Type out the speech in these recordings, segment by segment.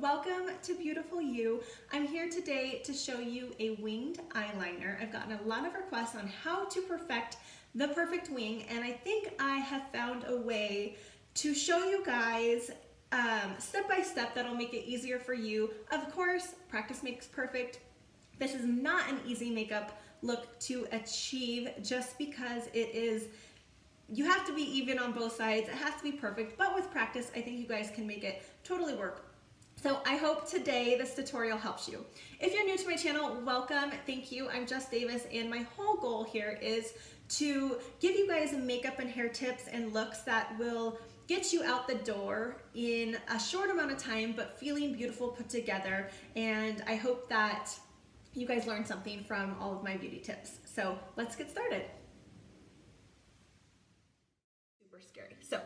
welcome to Beautiful You. I'm here today to show you a winged eyeliner. I've gotten a lot of requests on how to perfect the perfect wing, and I think I have found a way to show you guys step by step that'll make it easier for you. Of course, practice makes perfect. This is not an easy makeup look to achieve just because you have to be even on both sides. It has to be perfect, but with practice, I think you guys can make it totally work. So I hope today this tutorial helps you. If you're new to my channel, welcome, thank you. I'm Jess Davis, and my whole goal here is to give you guys makeup and hair tips and looks that will get you out the door in a short amount of time, but feeling beautiful, put together. And I hope that you guys learned something from all of my beauty tips. So let's get started. Scary. So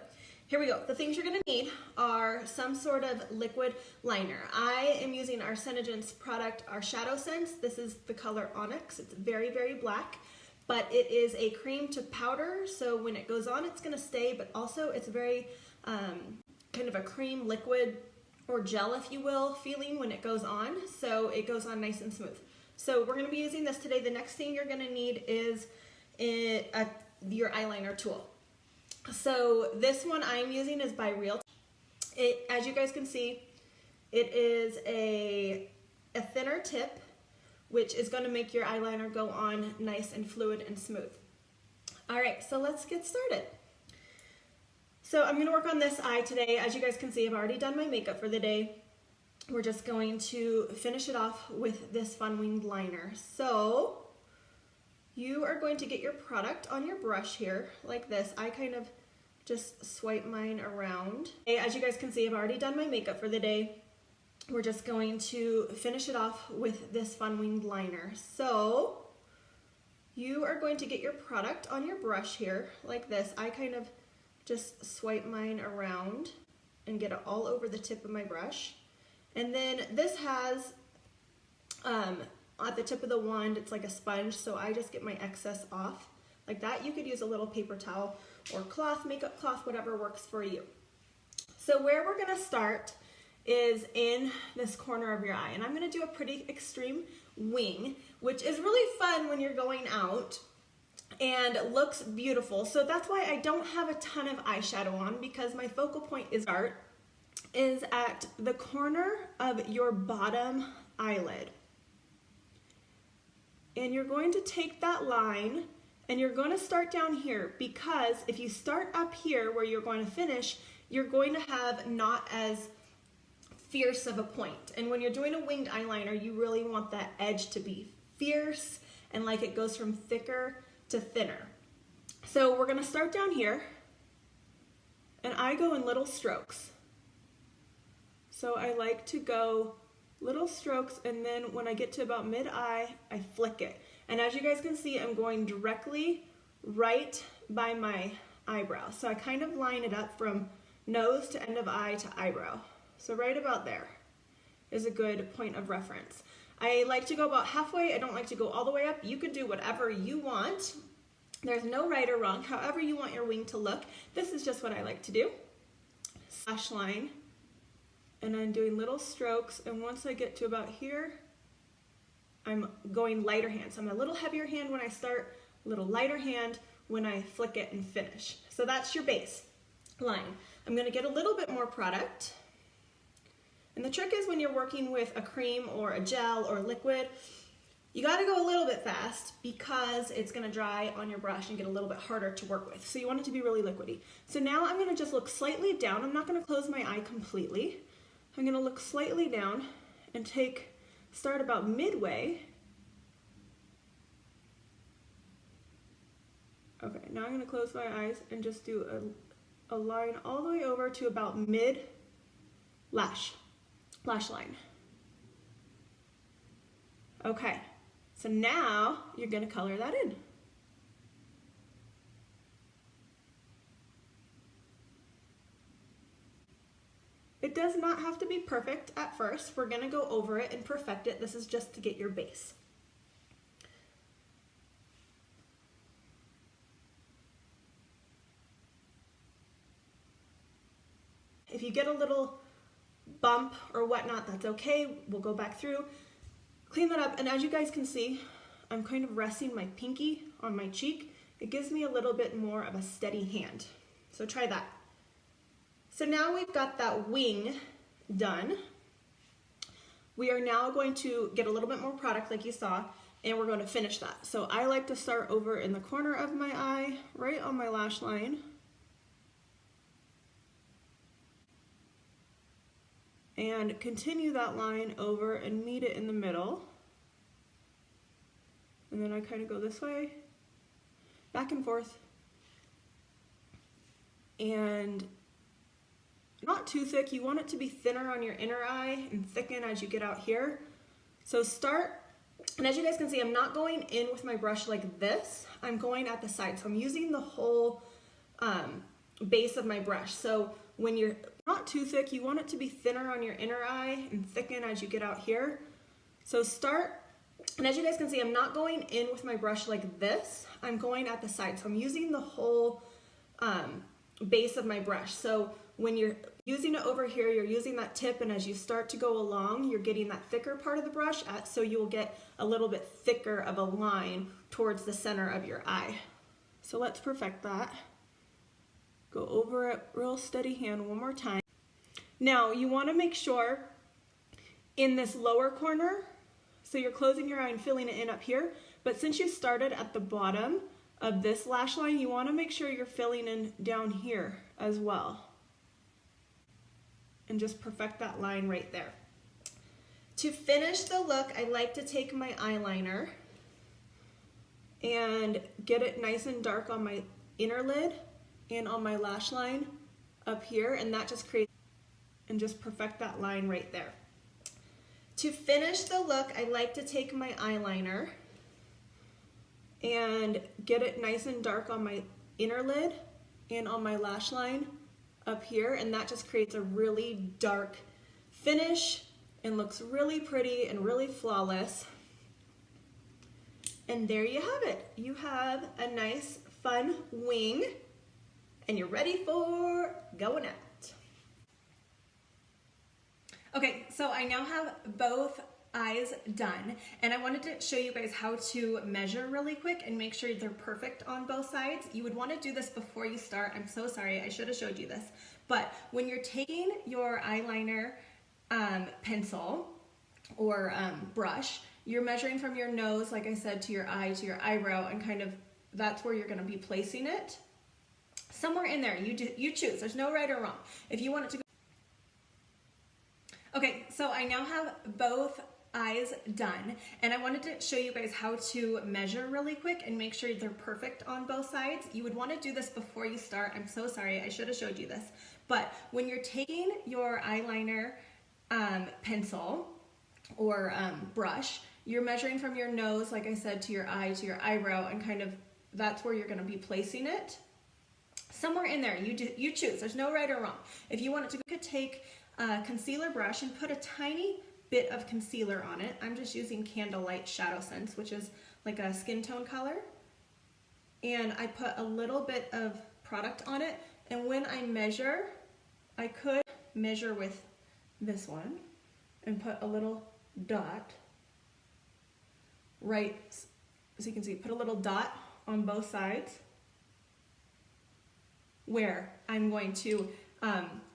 here we go. The things you're going to need are some sort of liquid liner. I am using our SeneGence product, our ShadowSense. This is the color Onyx. It's very, very black, but it is a cream to powder. So when it goes on, it's going to stay, but also it's very kind of a cream liquid or gel, if you will, feeling when it goes on. So it goes on nice and smooth. So we're going to be using this today. The next thing you're going to need is your eyeliner tool. So this one I'm using is by Real. As you guys can see, it is a thinner tip, which is going to make your eyeliner go on nice and fluid and smooth. All right, so let's get started. So I'm going to work on this eye today. As you guys can see, I've already done my makeup for the day. We're just going to finish it off with this fun winged liner. So you are going to get your product on your brush here like this. I kind of just swipe mine around. As you guys can see, I've already done my makeup for the day. We're just going to finish it off with this fun winged liner. So you are going to get your product on your brush here like this. I kind of just swipe mine around and get it all over the tip of my brush. And then this has at the tip of the wand, it's like a sponge, so I just get my excess off like that. You could use a little paper towel or cloth, makeup cloth, whatever works for you. So where we're gonna start is in this corner of your eye, and I'm gonna do a pretty extreme wing, which is really fun when you're going out and looks beautiful. So that's why I don't have a ton of eyeshadow on, because my focal point is at the corner of your bottom eyelid. And you're going to take that line and you're going to start down here, because if you start up here where you're going to finish, you're going to have not as fierce of a point. And when you're doing a winged eyeliner, you really want that edge to be fierce and like it goes from thicker to thinner. So we're going to start down here, and I go in little strokes. So I like to go little strokes, and then when I get to about mid-eye, I flick it. And as you guys can see, I'm going directly right by my eyebrow. So I kind of line it up from nose to end of eye to eyebrow. So right about there is a good point of reference. I like to go about halfway. I don't like to go all the way up. You can do whatever you want. There's no right or wrong, however you want your wing to look. This is just what I like to do. Slash line. And I'm doing little strokes, and once I get to about here, I'm going lighter hand. So I'm a little heavier hand when I start, a little lighter hand when I flick it and finish. So that's your base line. I'm gonna get a little bit more product. And the trick is when you're working with a cream or a gel or liquid, you gotta go a little bit fast because it's gonna dry on your brush and get a little bit harder to work with. So you want it to be really liquidy. So now I'm gonna just look slightly down. I'm not gonna close my eye completely. I'm going to look slightly down and start about midway. Okay, now I'm going to close my eyes and just do a line all the way over to about mid lash line. Okay, so now you're going to color that in. It does not have to be perfect at first. We're going to go over it and perfect it. This is just to get your base. If you get a little bump or whatnot, that's okay. We'll go back through, clean that up, and as you guys can see, I'm kind of resting my pinky on my cheek. It gives me a little bit more of a steady hand. So try that. So now we've got that wing done. We are now going to get a little bit more product like you saw, and we're going to finish that. So I like to start over in the corner of my eye, right on my lash line. And continue that line over and meet it in the middle. And then I kind of go this way, back and forth. And not too thick. You want it to be thinner on your inner eye and thicken as you get out here. So start, and as you guys can see, I'm not going in with my brush like this. I'm going at the side. So I'm using the whole base of my brush. So when you're not too thick, you want it to be thinner on your inner eye and thicken as you get out here. So start, and as you guys can see, I'm not going in with my brush like this. I'm going at the side. So I'm using the whole base of my brush. So when you're using it over here, you're using that tip, and as you start to go along, you're getting that thicker part of the brush, so you will get a little bit thicker of a line towards the center of your eye. So let's perfect that. Go over it real steady hand one more time. Now you want to make sure in this lower corner, so you're closing your eye and filling it in up here, but since you started at the bottom of this lash line, you want to make sure you're filling in down here as well. And just perfect that line right there. To finish the look, I like to take my eyeliner and get it nice and dark on my inner lid and on my lash line up here, and that just creates, and just perfect that line right there. To finish the look, I like to take my eyeliner and get it nice and dark on my inner lid and on my lash line up here, and that just creates a really dark finish and looks really pretty and really flawless. And there you have it. You have a nice fun wing, and you're ready for going out. Okay, so I now have both eyes done, and I wanted to show you guys how to measure really quick and make sure they're perfect on both sides. You would want to do this before you start. I'm so sorry, I should have showed you this. But when you're taking your eyeliner pencil or brush, you're measuring from your nose, like I said, to your eye, to your eyebrow, and kind of that's where you're going to be placing it. Somewhere in there, you choose. There's no right or wrong. If you want it to go. Okay, so I now have both eyes done, and I wanted to show you guys how to measure really quick and make sure they're perfect on both sides. You would want to do this before you start. I'm so sorry, I should have showed you this. But when you're taking your eyeliner pencil or brush, you're measuring from your nose, like I said, to your eye, to your eyebrow, and kind of that's where you're going to be placing it. Somewhere in there, you choose. There's no right or wrong. If you want it to, you could take a concealer brush and put a tiny bit of concealer on it. I'm just using Candlelight ShadowSense, which is like a skin tone color. And I put a little bit of product on it. And when I measure, I could measure with this one and put a little dot right, as you can see, put a little dot on both sides where I'm going to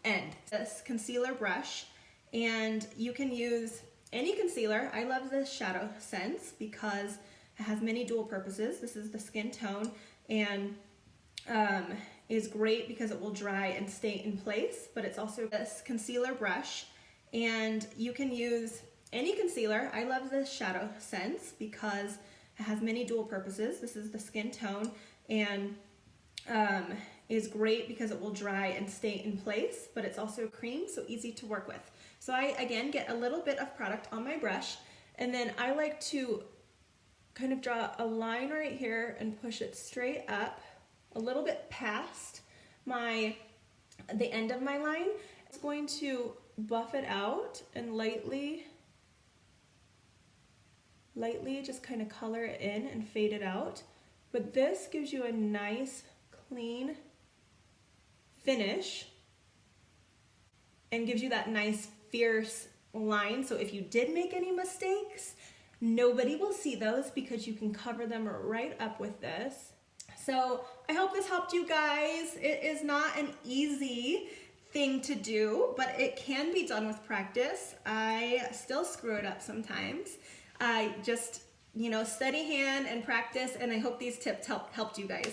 end this concealer brush. And you can use any concealer. I love the ShadowSense because it has many dual purposes. This is the skin tone and is great because it will dry and stay in place, but it's also this concealer brush. And you can use any concealer. I love the ShadowSense because it has many dual purposes. This is the skin tone and is great because it will dry and stay in place, but it's also cream, so easy to work with. So I, again, get a little bit of product on my brush, and then I like to kind of draw a line right here and push it straight up a little bit past the end of my line. It's going to buff it out and lightly just kind of color it in and fade it out. But this gives you a nice, clean finish and gives you that nice fierce line. So if you did make any mistakes, nobody will see those because you can cover them right up with this. So I hope this helped you guys. It is not an easy thing to do, but it can be done with practice. I still screw it up sometimes. I just, steady hand and practice, and I hope these tips helped you guys.